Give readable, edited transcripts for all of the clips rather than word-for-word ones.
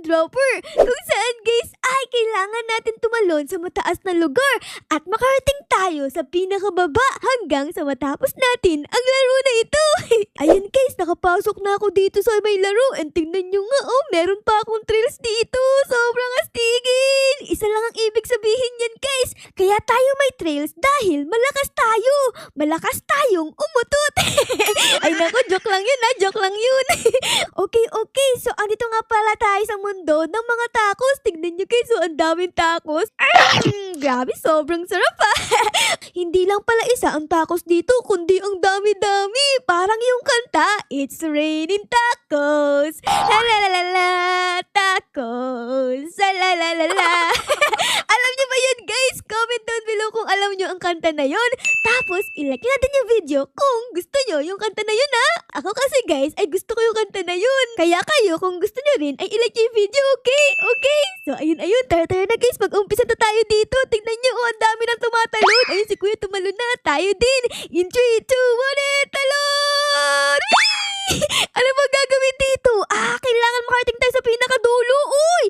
dropper kung saan guys ay kailangan natin tumalon sa mataas na lugar at makarating tayo sa pinakababa hanggang sa matapos natin ang laro na ito. Ayan guys, nakapasok na ako dito sa may laro and tingnan nyo nga meron pa akong trails dito. Sobrang astigin. Isa lang ang ibig sabihin yan guys. Kaya tayo may trails dahil malakas tayo. Malakas tayong umutot. Ay nako, joke lang yun joke lang yun. Okay. So andito nga pala tayo sa mundo ng mga tacos. Tignan nyo guys, ang daming tacos. Grabe, sobrang sarap Hindi lang pala isa ang tacos dito, kundi ang dami-dami. Parang yung kanta, It's Raining Tacos. La la la la la, tacos. La la la la. Alam niyo ba yun guys? Comment down below kung alam niyo ang kanta na yun. Tapos, ilike natin yung video kung gusto niyo yung kanta na yun Ako kasi guys, ay gusto ko yung kanta na yun. Kaya kayo, kung gusto niyo rin, ay ilike yung video, okay? So, ayun. Tara na guys, mag-umpisa na tayo dito. Tingnan niyo, ang dami nang tumatalon. Ayun, si Kuya tumalon na. Tayo din. In 3, 2, 1, talon! Ano ba gagawin dito? Kailangan makarating tayo sa pinakadulo. Uy!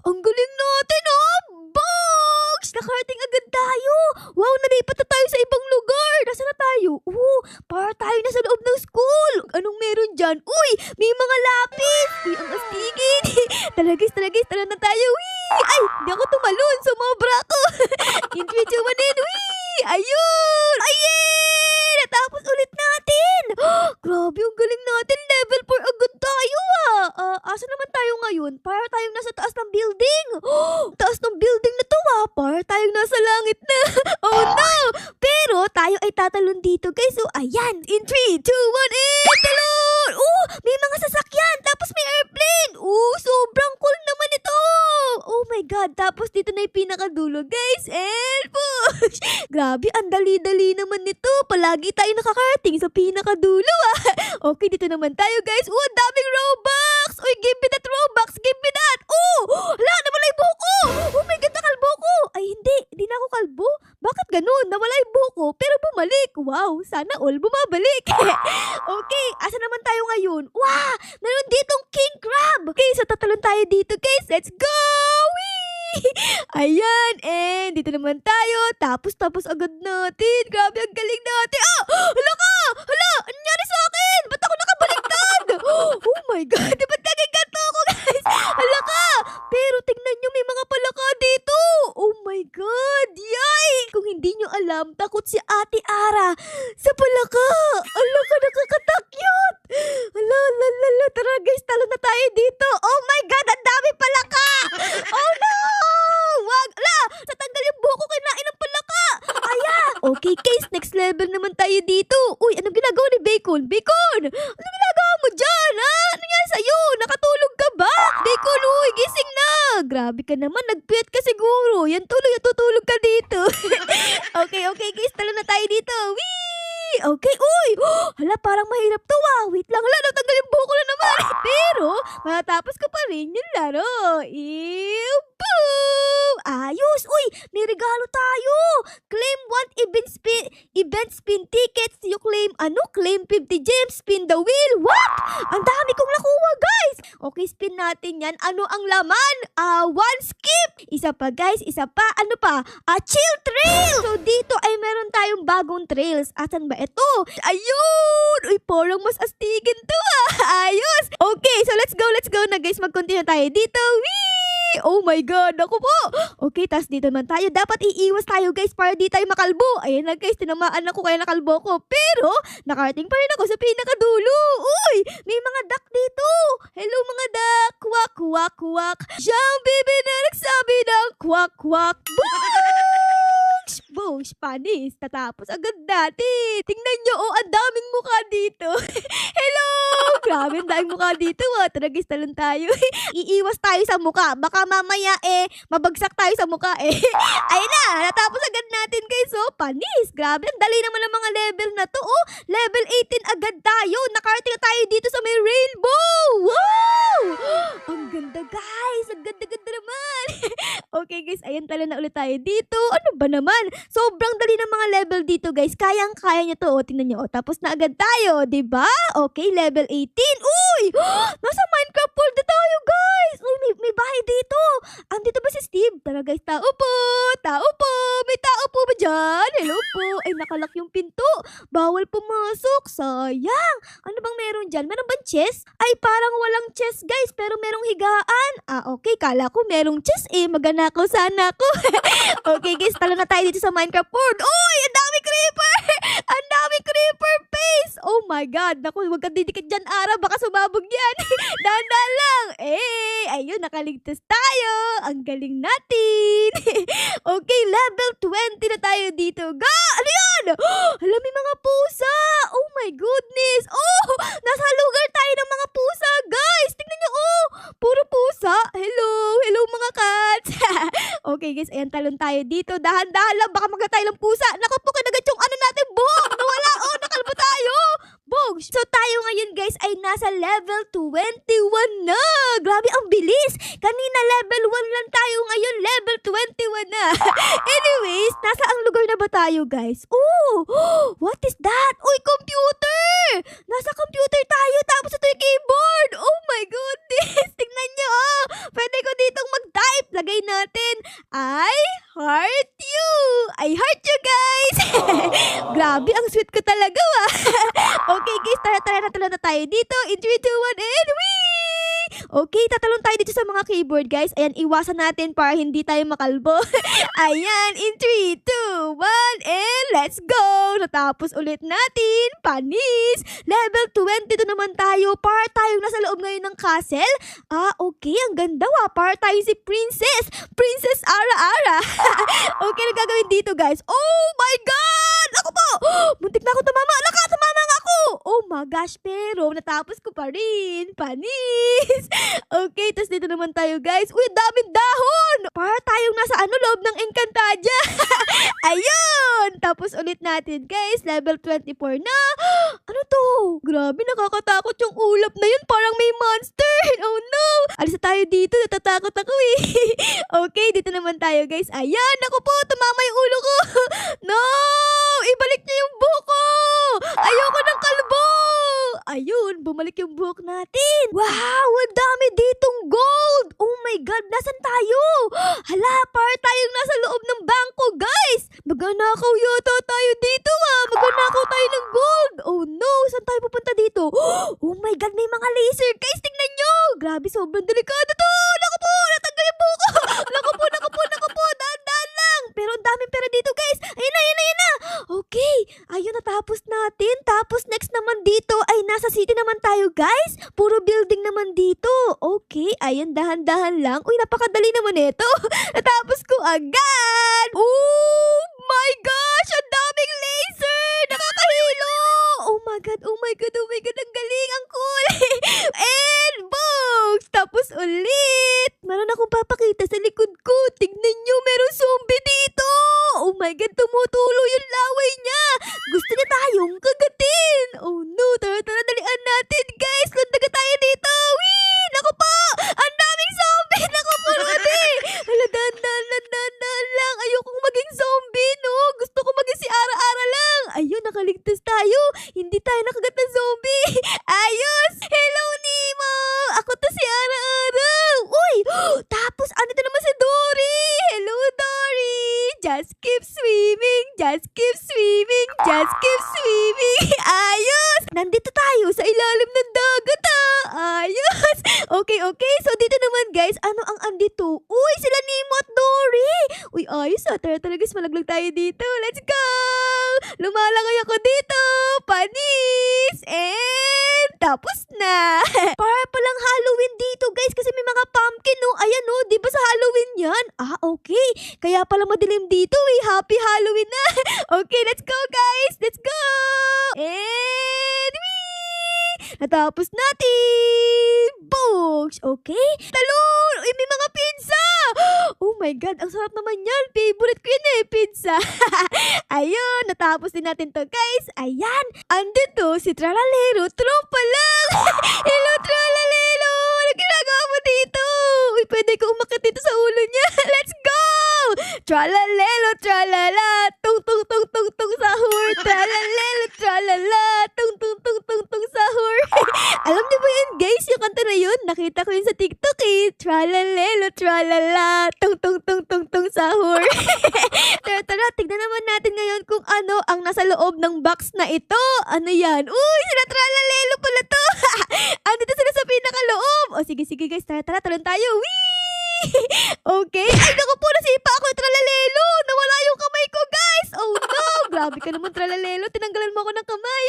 Ang galing natin, Box! Nakarating agad tayo. Wow, nalipat na tayo sa ibang lugar. Nasaan na tayo? Para tayo na sa loob ng school. Anong meron dyan? Uy! May mga lapis. Uy, ang astigin. Tara guys, tara na tayo. Uy! Ay, di ako tumalon. Sumobra ako. In 3, 2, 1, uy! Ayun! Ayun! Natapos ulit natin. Grabe, ang galing natin. Level 4 agad tayo asa naman tayo ngayon? Para tayong nasa taas ng building. Taas ng building na to Para tayong nasa langit na. Oh no! Pero tayo ay tatalon dito guys. So ayan. In 3, 2, 1, talon! May mga sasakyan. Tapos may airplane. Sobrang cool naman ito. Oh my God. Tapos dito na yung pinakadulo guys. And push! Grabe, ang dali-dali naman nito. Palagi tayo nakakarating sa pinakadulo Okay, dito naman tayo guys. Ang daming Robux. Uy, give me that Robux. Give me that. Hala, nawala yung buko. Oh my God, nakalbo ko. Ay, hindi na ako kalbo. Bakit ganun? Nawala yung buko, pero bumalik. Wow, sana all bumabalik. Okay, asa naman tayo ngayon? Wow, meron ditong king crab. Okay, so tatalon tayo dito guys. Let's go! Whee! Ayan, and dito naman tayo. Tapos agad natin. Grabe, ang galing natin. Hala ka! Hala, ano nangyari sa akin? Ba't ako nakabaliktad? Oh my God, ba't naging ako guys? Hala ka! Pero tingnan nyo, may mga palaka dito. Oh my God, yay! Kung hindi nyo alam, takot si Ate Ara sa palaka. Hala ka, nakakatakyot. Hala, tara guys, talo na tayo dito. Oh my God, ang dami palaka. Oh no! Wag, tatanggal yung buko, kinain ng palaka. Okay guys, next level naman tayo dito. Uy, anong ginagawa ni Bacon? Bacon! Anong ginagawa mo dyan, Ano yan sa'yo? Nakatulog ka ba? Bacon, uy, gising na! Grabe ka naman, nagpuyat ka siguro. Yan tuloy, tutulog ka dito. Okay guys, talo na tayo dito. Whee! Okay, uy! Hala, parang mahirap to Wait lang, natanggal yung buko na naman. Pero, matatapos ko pa rin yung laro. Boom! Ayos! Uy, may regalo tayo! Claim 1 event spin tickets. You claim, claim 50 gems, spin the wheel. What? Ang dami kong nakuha, guys! Okay, spin natin yan. Ano ang laman? 1 skip! Isa pa, guys. Isa pa. Ano pa? Chill trail! So, dito ay meron tayong bagong trails. Asan ba ito? Ayun! Uy, parang mas astigin to, Ayos! Okay, so let's go na, guys. Mag-continue tayo dito. Whee! Oh my God, ako po. Okay, tas dito naman tayo. Dapat iiwas tayo guys para di tayo makalbo. Ayan na guys, tinamaan ako kaya nakalbo ko. Pero, nakarating pa rin ako sa pinakadulo. Uy, may mga duck dito. Hello mga duck. Kwak, kwak, kwak. Siyang bibi na nagsabi ng kwak, kwak. Boom, Spanish. Tatapos agad natin. Tingnan nyo, ang daming mukha dito. Hello! Grabe, ang daming mukha dito. Tara guys, talon tayo. Iiwas tayo sa mukha. Baka mamaya mabagsak tayo sa mukha Ayun na, natapos agad natin guys. Panis. Grabe, ang dali naman ng mga level na to. Level 18 agad tayo. Nakarating na tayo dito sa may rainbow. Wow! Ang ganda guys. Ang ganda-ganda naman. Okay guys, ayun, talo na ulit tayo dito. Ano ba naman? Sobrang dali ng mga level dito guys. Kayang-kaya nyo to. Tingnan nyo. Tapos na agad tayo. Diba? Okay, level 18. Uy! Nasa Minecraft world na tayo guys. Uy, may bahay dito. Andito ba si Steve? Tara guys, tao po! Tao po! May tao po ba dyan? Hello po! Ay, nakalak yung pinto. Bawal pumasok. Sayang. Ano bang meron dyan? Meron bang chest? Ay, parang walang chest guys, pero merong higaan. Okay. Kala ko merong chest eh. Maganakaw sana ako. Okay guys, talo na tayo dito sa Minecraft world. Uy! Ang dami creeper! Ang dami creeper face! Oh my God! Naku, huwag kang didikit dyan, Ara. Baka sumabog yan. Dahan-dahan lang. Ayun, nakaligtas tayo. Ang galing natin. Okay, level 20 na tayo dito. Ano yan? Alam, may mga pusa. Oh my goodness. Oh, nasa lugar tayo ng mga pusa, guys. Tingnan nyo, puro pusa. Hello. Hello, mga cats. Okay, guys, ayan, talon tayo dito. Dahan-dahan lang. Baka magkatay ng pusa. Naku po, kinagat yung ano natin, buhok. Nawala. Nakalbo tayo. Bog. So, tayo ngayon, guys, ay nasa level 21 na. Grabe, ang bilis. Kanina, level 1 lang tayo. Ngayon, level 21 na. Anyways, nasa ang lugar na ba tayo, guys? What is that? Uy, computer! Nasa computer tayo, tapos ito yung keyboard. Oh my goodness! Tingnan nyo, pwede ko ditong mag-type. Lagay natin, I heart you. I heart you, guys. Grabe, ang sweet ko talaga, Okay, guys, tara na tayo dito. In 3, 2, 1, and wee! Okay, tatalon tayo dito sa mga keyboard, guys. Ayan, iwasan natin para hindi tayo makalbo. Ayan, in 3, 2, 1, and let's go! Natapos ulit natin. Panis! Level 22 naman tayo. Para tayong nasa loob ngayon ng castle. Okay, ang ganda Para tayo si Princess. Princess Ara-Ara. Okay, na gagawin dito, guys. Oh my God! Ako po! Muntik na ako tumama. Tumama nga ako! Oh my gosh, pero natapos ko pa rin. Panis! Okay, tas dito naman tayo, guys. Uy, daming dahon! Para tayong nasa loob ng Encantadia. Ayun! Tapos ulit natin, guys. Level 24 na. Ano to? Grabe, nakakatakot yung ulap na yun. Parang may monster. Oh no! Alis na tayo dito. Natatakot ako eh. Okay, dito naman tayo, guys. Ayan, ako po. Tumama yung ulo ko. No! Ibalik niya yung buhok ko. Ayoko ng kalbo. Ayun, bumalik yung buhok natin. Wow, ang dami ditong gold. Oh my God, nasan tayo? Hala, para tayong nasa loob ng bangko, guys. Magnanakaw yata tayo dito, Magnanakaw tayo ng gold. Oh no, saan tayo pupunta dito? Oh my God, may mga laser. Guys, tingnan nyo. Grabe, sobrang delikado to. Naku po, natanggal yung buhok ko. Naku po. Dahan-dahan lang. Pero ang daming pera dito, guys. Ayun na. Okay, ayun, natapos natin. Tapos next naman dito ay nasa city naman tayo, guys. Puro building naman dito. Okay, ayun, dahan-dahan lang. Uy, napakadali naman ito. Natapos ko agad. Oh my gosh, ang daming laser. Nakakahilo. Oh my God. Ang galing, ang cool. And boom! Tapos ulit. Meron akong papakita sa likod ko. Tignan nyo, merong zombie dito. Oh my God, tumutulo yung laway niya. Gusto niya tayong kagatin. Oh no, tara, dalian natin, guys. Lundaga tayo dito. Wee! Naku po! Ang daming zombie! Naku po, Hala, dahan-dahan lang. Ayokong maging zombie, no? Gusto ko maging si Ara-Ara lang. Ayun, nakaligtas tayo. Hindi tayo nakagat ng zombie. Ayos! Hello, Nemo! Ako to si Ara-Ara. Uy! Tapos, andito naman si Dory. Hello, Dory! Just keep swimming. Ayos! Nandito tayo sa ilalim ng dagat, Ayos! Okay. So, dito naman, guys, ano ang andito? Uy, sila Nemo at Dory! Uy, ayos, Tara, guys, malaglag tayo dito. Let's go! Lumalangay ako dito. Panis! And tapos na. Para palang Halloween dito, guys, kasi may mga pumpkin, no? Ayan, no? Di ba sa Halloween yan? Okay. Kaya pala madilim dito, Happy Halloween na. Okay, let's go, guys. Let's go! And wee! Natapos natin. Books. Okay? Talon! Uy, may mga pizza! Oh my God, ang sarap naman yan. Favorite ko yun pizza. Ayun, natapos din natin to, guys. Ayan, andito si Tralalero. Tropa lang. Hello, Tralalero. Ano ginagawa mo dito? Uy, pwede ko umakit dito sa ulo niya. Let's go! Tralalelo, tralala. Tung, tung, tung, tung, tung, sahur. Tralalelo, tralala. Tung, tung, tung, tung, tung, sahur. Alam niyo ba yun guys, yung kanta na yun? Nakita ko yun sa TikTok eh. Tralalelo, tralala, tung tung tung tung tung sahur. Tara, tignan naman natin ngayon kung ano ang nasa loob ng box na ito. Ano yan? Uy, sila tralalelo pala to. Andito sila sa pinakaloob. O sige guys, tara, talon tayo. Wee! Okay. Ay, naku po, nasipa ako yung tralalelo. Nawala yung kamay ko, guys. Oh no, grabe ka naman tralalelo. Tinanggalan mo ako ng kamay.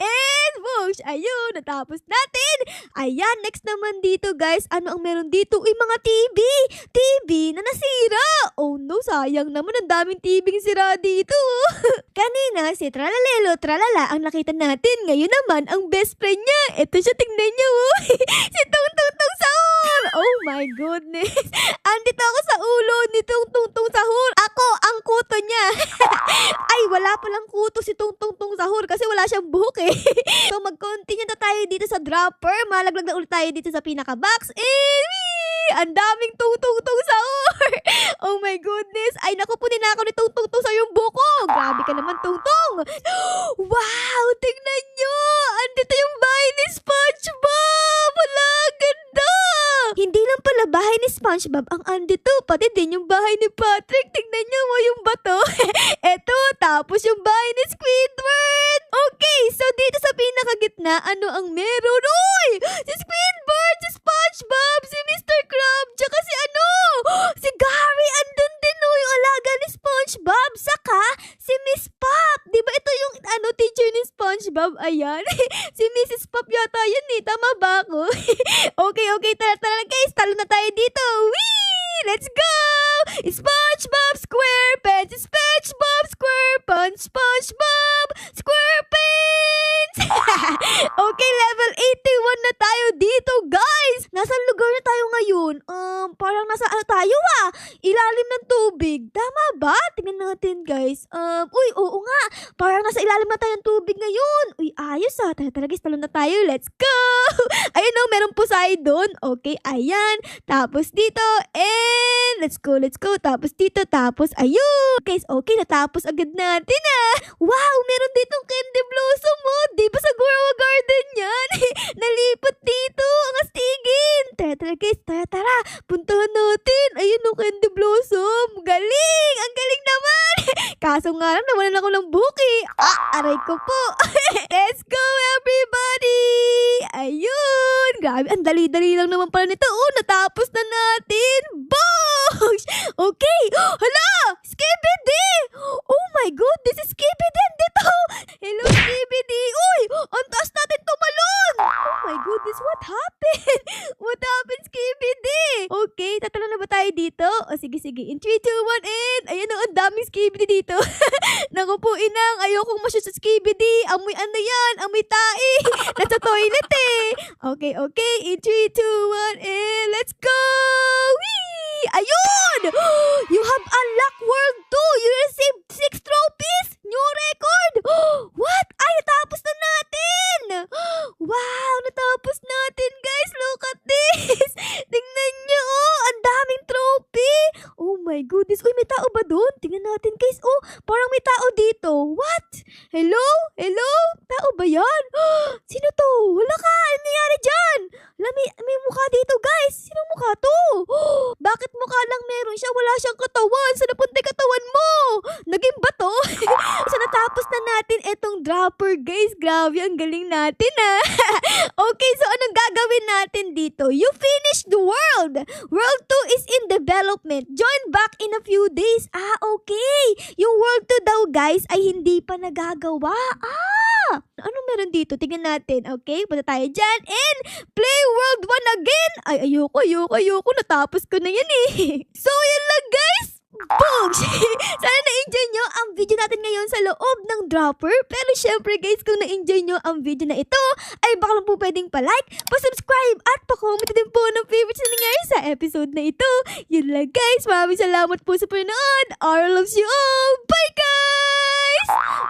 And whoosh, ayun, natapos natin. Ayan, next naman dito, guys. Ano ang meron dito? Uy, mga TV na nasira. Oh no, sayang naman. Ang daming TV sira dito. Kanina, si tralalelo, tralala ang nakita natin. Ngayon naman, ang best friend niya. Ito siya, tingnan niyo. Si Tung Tung Tung Sahur. Oh my goodness. Andito ako sa ulo ni Tung Tung Tung Sahur. Ako ang kuto niya. Ay, wala palang kuto si Tung Tung Tung Sahur kasi wala siyang buhok eh. So mag-continue na tayo dito sa dropper. Malaglag na ulit tayo dito sa pinaka-box. Ang daming Tung Tung Tung Sahur. Oh my goodness. Ay, naku po, ninakaw ni Tung Tung Tung sa yung buko. Grabe ka naman, Tung Tung. Wow, tingnan nyo. Andito yung bahay ni SpongeBob. Wala, ganda. Hindi lang pala bahay ni SpongeBob ang andito, pati din yung bahay ni Patrick. Tignan nyo mo yung bato. Eto, tapos yung bahay ni Squidward. Okay, so dito sa pinakagitna, ano ang meron? Uy! Si Squidward, si SpongeBob, si Mr. Krab, tsaka si ano? Si Gary, andun din no, yung alaga ni SpongeBob. Saka, si Miss Pop. Di ba ito yung teacher ni SpongeBob? Ayan. Si Mrs. Pop yata yun eh. Tama ba ako? Okay, tara guys, talo na tayo dito. Whee! Let's go! SpongeBob SquarePants! SpongeBob SquarePants! SpongeBob SquarePants! Okay, level 81 na tayo dito, guys! Nasaan lugar na tayo ngayon? Parang nasa tayo ilalim ng tubig. Tama ba? Tingnan natin, guys. Uy, oo nga. Parang nasa ilalim na tayo ng tubig ngayon. Uy, ayos Tara guys, talon na tayo. Let's go! Ayun o, meron Poseidon. Okay, ayan. Tapos dito, and let's go. Tapos dito, tapos ayun. Guys, okay, natapos agad natin Wow, meron ditong candy blossom mo. Di ba sa Gurawa Garden yan? Nalipat dito. Ang astigin. Tara guys, tara. Puntahan natin. Ayun o, candy blossom. Galing! Ang galing naman! Kaso nga lang, nawalan ako ng buki. Aray ko po. Let's go, everybody! Ayun! Grabe, ang dali-dali lang naman pala nito. Oh, natapos na natin. Bosh! Okay! Hala! Skibidi! Oh my God! This is Skibidi dito! Hello, Skibidi! Uy! Ang taas natin tumalon! Oh my goodness, what happened? What happened, Skibidi? Okay, tatalo na ba tayo dito? O sige. In 3, 2, 1, and ayan ang daming Skibidi dito. Naku po, inang. Ayokong masya sa Skibidi. Amoy ano yan? Amoy tae. Nasa toilet eh. Okay. In 3, 2, 1, and let's go! Whee! Ayun! You have unlocked World 2. You received 6 trophies. New record. What? Ay, natapos na natin. Wow, natapos natin, guys. Look at this. Tingnan nyo, ang daming trophy. Oh my goodness. Uy, may tao ba doon? Tingnan natin, guys. Oh, parang may tao dito. What? Hello? Tao ba yan? Sino to? Wala ka. Ano nangyari dyan? May mukha dito, guys. Sino mukha to? Bakit mukha lang meron siya? Wala siyang katawan. Saan napunta yung katawan mo? Naging bato? So, natapos na natin itong dropper, guys. Grabe, ang galing natin, Okay, so anong gagawin natin dito? You finished the world. World 2 is in development. Join back in a few days. Okay. Yung World 2 daw, guys, ay hindi pa nagagawa. Ano meron dito? Tingnan natin. Okay, punta tayo dyan. And play World 1 again. Ay, ayoko. Natapos ko na yan eh. So, yan lang, guys. Boom! Sana na-enjoy nyo ang video natin ngayon sa loob ng dropper. Pero syempre guys, kung na-enjoy nyo ang video na ito, ay baka lang po pwedeng pa-like, pa-subscribe, at pa-comment din po ng favorites na nangyari sa episode na ito. Yun lang guys, maraming salamat po sa panonood. Ara loves you all. Bye guys!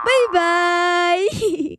Bye-bye!